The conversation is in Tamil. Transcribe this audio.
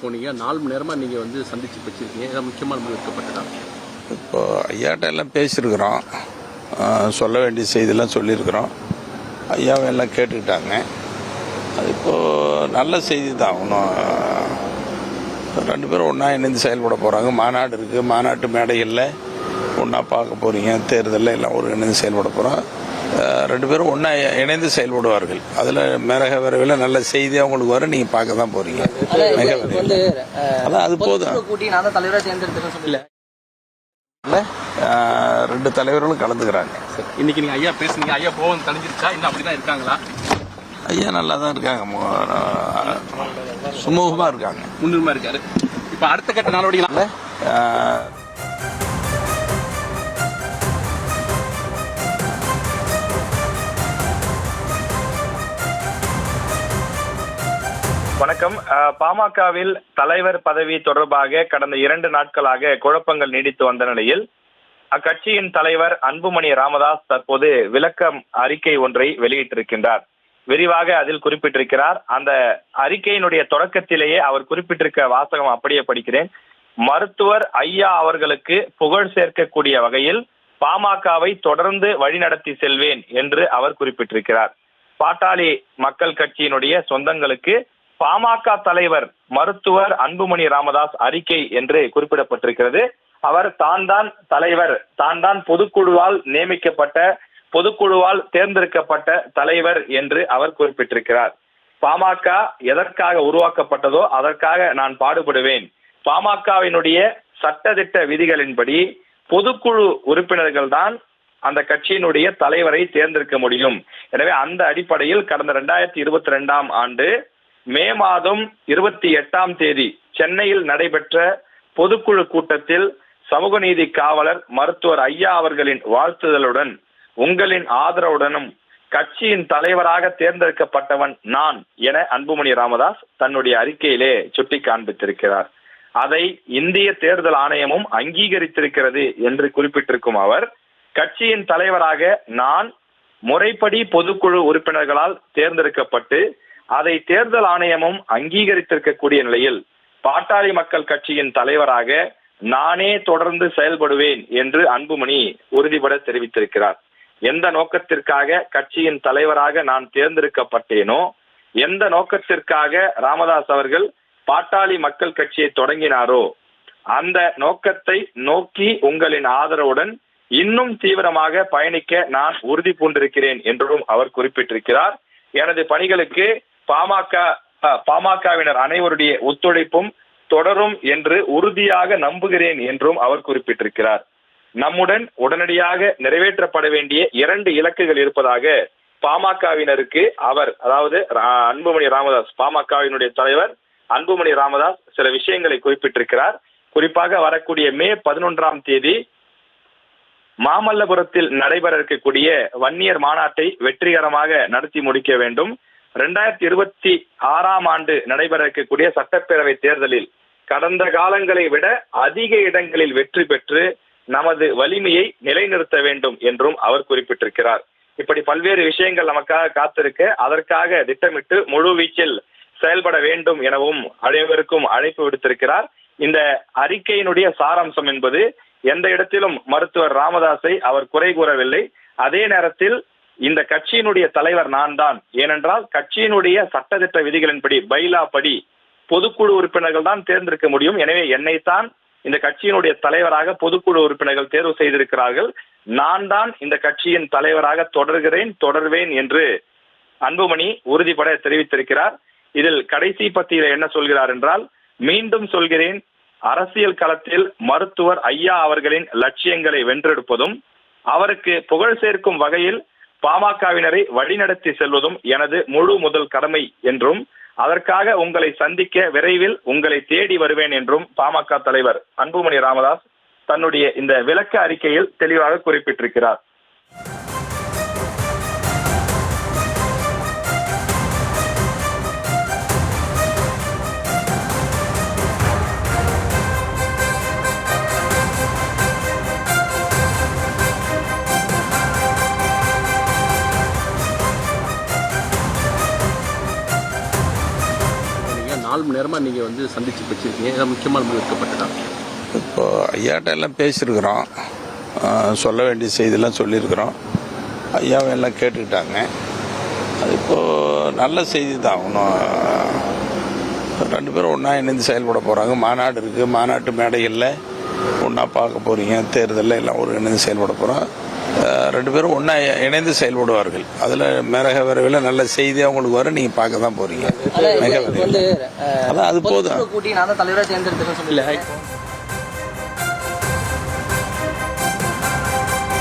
போனீங்க, 4 மணி நேரமாக நீங்கள் வந்து சந்திச்சு வச்சுருக்கீங்க. ஏதாவது முக்கியமான முடிவு எடுக்கப்பட்டதா? இப்போ ஐயாட்ட எல்லாம் பேசியிருக்கிறோம், சொல்ல வேண்டிய செய்தியெல்லாம் சொல்லியிருக்கிறோம். ஐயாவை எல்லாம் கேட்டுக்கிட்டாங்க. அது இப்போது நல்ல செய்தி தான். ஒன்றும் 2 பேரும் ஒன்றா இணைந்து செயல்பட போகிறாங்க. மாநாடு இருக்குது, மாநாட்டு மேடைகளில் ஒன்றா பார்க்க போகிறீங்க. தேர்தலில் எல்லாம் ஒரு இணைந்து செயல்பட போகிறோம். 2 பேரும் ஒன்றா இணைந்து செயல்படுவார்கள். அதில் மிக விரைவில் நல்ல செய்தி அவங்களுக்கு வர நீங்கள் பார்க்க தான் போகிறீங்க. மிக விரைவில் அதான் அது போதும். இல்லை 2 தலைவர்களும் கலந்துக்கிறாங்க. இன்னைக்கு நீங்கள் ஐயா பேசுனீங்க, ஐயா கோவம் தணிஞ்சிருச்சா? இன்னும் அப்படி தான் இருக்காங்களா? ஐயா நல்லா தான் இருக்காங்க, சுமூகமாக இருக்காங்க, முன்னுரிமை இருக்காரு. இப்போ அடுத்த கட்ட நடவடிக்கை வணக்கம். பாமகவில் தலைவர் பதவி தொடர்பாக கடந்த 2 நாட்களாக குழப்பங்கள் நீடித்து வந்த நிலையில் அக்கட்சியின் தலைவர் அன்புமணி ராமதாஸ் தற்போது விளக்கம் அறிக்கை ஒன்றை வெளியிட்டிருக்கின்றார். விரிவாக அதில் குறிப்பிட்டிருக்கிறார். அந்த அறிக்கையினுடைய தொடக்கத்திலேயே அவர் குறிப்பிட்டிருக்க வாசகம் அப்படியே படிக்கிறேன். மருத்துவர் ஐயா அவர்களுக்கு புகழ் சேர்க்கக்கூடிய வகையில் பாமகவை தொடர்ந்து வழிநடத்தி செல்வேன் என்று அவர் குறிப்பிட்டிருக்கிறார். பாட்டாளி மக்கள் கட்சியினுடைய சொந்தங்களுக்கு பாமக தலைவர் மருத்துவர் அன்புமணி ராமதாஸ் அறிக்கை என்று குறிப்பிடப்பட்டிருக்கிறது. அவர் தான் தலைவர், தான் பொதுக்குழுவால் நியமிக்கப்பட்ட, பொதுக்குழுவால் தேர்ந்தெடுக்கப்பட்ட தலைவர் என்று அவர் குறிப்பிட்டிருக்கிறார். பாமக எதற்காக உருவாக்கப்பட்டதோ அதற்காக நான் பாடுபடுவேன். பாமகவினுடைய சட்டதிட்ட விதிகளின்படி பொதுக்குழு உறுப்பினர்கள் தான் அந்த கட்சியினுடைய தலைவரை தேர்ந்தெடுக்க முடியும். எனவே அந்த அடிப்படையில் கடந்த 2022ஆம் ஆண்டு மே மாதம் 28ஆம் தேதி சென்னையில் நடைபெற்ற பொதுக்குழு கூட்டத்தில் சமூக நீதி காவலர் மருத்துவர் ஐயா அவர்களின் வாழ்த்துதலுடன் உங்களின் ஆதரவுடனும் கட்சியின் தலைவராக தேர்ந்தெடுக்கப்பட்டவன் நான் என அன்புமணி ராமதாஸ் தன்னுடைய அறிக்கையிலே சுட்டி காண்பித்திருக்கிறார். அதை இந்திய தேர்தல் ஆணையமும் அங்கீகரித்திருக்கிறது என்று குறிப்பிட்டிருக்கும் அவர், கட்சியின் தலைவராக நான் முறைப்படி பொதுக்குழு உறுப்பினர்களால் தேர்ந்தெடுக்கப்பட்டு அதை தேர்தல் ஆணையமும் அங்கீகரித்திருக்கக்கூடிய நிலையில் பாட்டாளி மக்கள் கட்சியின் தலைவராக நானே தொடர்ந்து செயல்படுவேன் என்று அன்புமணி உறுதிபட தெரிவித்திருக்கிறார். எந்த நோக்கத்திற்காக கட்சியின் தலைவராக நான் தேர்ந்தெடுக்கப்பட்டேனோ, எந்த நோக்கத்திற்காக ராமதாஸ் அவர்கள் பாட்டாளி மக்கள் கட்சியை தொடங்கினாரோ அந்த நோக்கத்தை நோக்கி உங்களின் ஆதரவுடன் இன்னும் தீவிரமாக பயணிக்க நான் உறுதி பூண்டிருக்கிறேன் என்றும் அவர் குறிப்பிட்டிருக்கிறார். எனது பணிகளுக்கு பாமகவினர் அனைவருடைய ஒத்துழைப்பும் தொடரும் என்று உறுதியாக நம்புகிறேன் என்றும் அவர் குறிப்பிட்டிருக்கிறார். நம்முடன் உடனடியாக நிறைவேற்றப்பட வேண்டிய 2 இலக்குகள் இருப்பதாக பாமகவினருக்கு அவர், அதாவது அன்புமணி ராமதாஸ், பாமகவினுடைய தலைவர் அன்புமணி ராமதாஸ் சில விஷயங்களை குறிப்பிட்டிருக்கிறார். குறிப்பாக வரக்கூடிய மே 11ஆம் தேதி மாமல்லபுரத்தில் நடைபெற இருக்கக்கூடிய வன்னியர் மாநாட்டை வெற்றிகரமாக நடத்தி முடிக்க வேண்டும். 2026ஆம் ஆண்டு நடைபெற இருக்கக்கூடிய சட்டப்பேரவை தேர்தலில் கடந்த காலங்களை விட அதிக இடங்களில் வெற்றி பெற்று நமது வலிமையை நிலைநிறுத்த வேண்டும் என்றும் அவர் குறிப்பிட்டிருக்கிறார். இப்படி பல்வேறு விஷயங்கள் நமக்காக காத்திருக்க, அதற்காக திட்டமிட்டு முழு வீச்சில் செயல்பட வேண்டும் எனவும் அனைவருக்கும் அழைப்பு விடுத்திருக்கிறார். இந்த அறிக்கையினுடைய சாராம்சம் என்பது எந்த இடத்திலும் மருத்துவர் ராமதாஸை அவர் குறை கூறவில்லை. அதே நேரத்தில் இந்த கட்சியினுடைய தலைவர் நான் தான். ஏனென்றால் கட்சியினுடைய சட்டத்திட்ட விதிகளின்படி, பைலா படி பொதுக்குழு உறுப்பினர்கள் தான் தேர்ந்தெடுக்க முடியும். எனவே என்னைத்தான் இந்த கட்சியினுடைய தலைவராக பொதுக்குழு உறுப்பினர்கள் தேர்வு செய்திருக்கிறார்கள். நான் தான் இந்த கட்சியின் தலைவராக தொடர்வேன் என்று அன்புமணி உறுதிபட தெரிவித்திருக்கிறார். இதில் கடைசி பத்தியில என்ன சொல்கிறார் என்றால், மீண்டும் சொல்கிறேன், அரசியல் களத்தில் மருத்துவர் ஐயா அவர்களின் லட்சியங்களை வென்றெடுப்பதும் அவருக்கு புகழ் சேர்க்கும் வகையில் பாமகவினரை வழிநடத்தி செல்வதும் எனது முழு முதல் கடமை என்றும், அதற்காக உங்களை சந்திக்க விரைவில் உங்களை தேடி வருவேன் என்றும் பாமக தலைவர் அன்புமணி ராமதாஸ் தன்னுடைய இந்த விளக்க அறிக்கையில் தெளிவாக குறிப்பிட்டிருக்கிறார். 4 மணி நேரமாக நீங்கள் வந்து சந்திச்சு வச்சுருக்கீங்க. ஏதாவது முக்கியமான முடிவு எடுக்கப்பட்டதா? இப்போ ஐயாட்ட எல்லாம் பேசியிருக்கிறோம், சொல்ல வேண்டிய செய்தியெல்லாம் சொல்லியிருக்கிறோம். ஐயாவும் எல்லாம் கேட்டுக்கிட்டாங்க. அது இப்போது நல்ல செய்தி தான். ஒன்றும் 2 பேரும் ஒன்றா இணைந்து செயல்பட போகிறாங்க. மாநாடு இருக்குது, மாநாட்டு மேடைகளில் ஒன்றா பார்க்க போகிறீங்க. தேர்தலில் எல்லாம் ஒரு இணைந்து செயல்பட போகிறோம். 2 பேரும் ஒன்றா இணைந்து செயல்படுவார்கள். அதில் மிக விரைவில் நல்ல செய்தி அவங்களுக்கு வர நீங்கள் பார்க்க தான் போகிறீங்க. மிக விரைவில் அதான் அது போதும். கூட்டி நான் தான் தலைவராக தேர்ந்தெடுத்துக்கன்னு சொல்லி